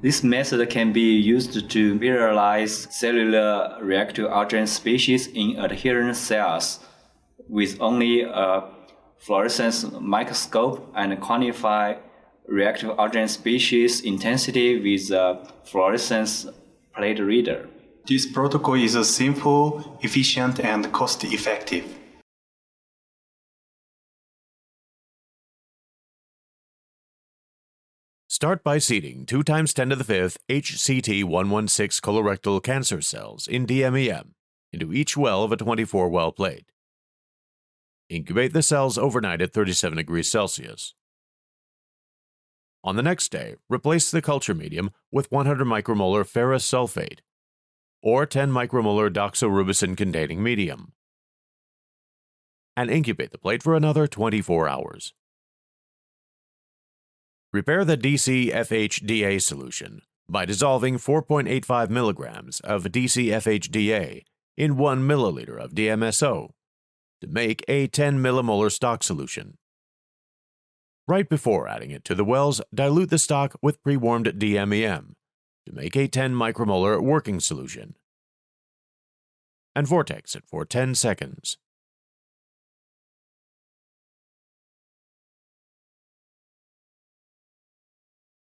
This method can be used to visualize cellular reactive oxygen species in adherent cells with only a fluorescence microscope and quantify reactive oxygen species intensity with a fluorescence plate reader. This protocol is simple, efficient, and cost-effective. Start by seeding 2 × 10⁵ HCT116 colorectal cancer cells in DMEM into each well of a 24-well plate. Incubate the cells overnight at 37 degrees Celsius. On the next day, replace the culture medium with 100 micromolar ferrous sulfate or 10 micromolar doxorubicin-containing medium, and incubate the plate for another 24 hours. Prepare the DCFH-DA solution by dissolving 4.85 milligrams of DCFH-DA in 1 milliliter of DMSO to make a 10 millimolar stock solution. Right before adding it to the wells, dilute the stock with pre-warmed DMEM to make a 10 micromolar working solution, and vortex it for 10 seconds.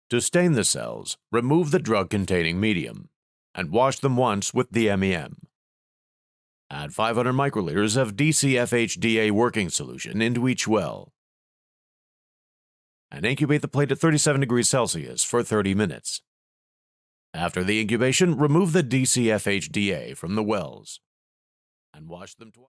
To stain the cells, remove the drug-containing medium and wash them once with DMEM. Add 500 microliters of DCFH-DA working solution into each well, and incubate the plate at 37 degrees Celsius for 30 minutes. After the incubation, remove the DCFH-DA from the wells and wash them twice.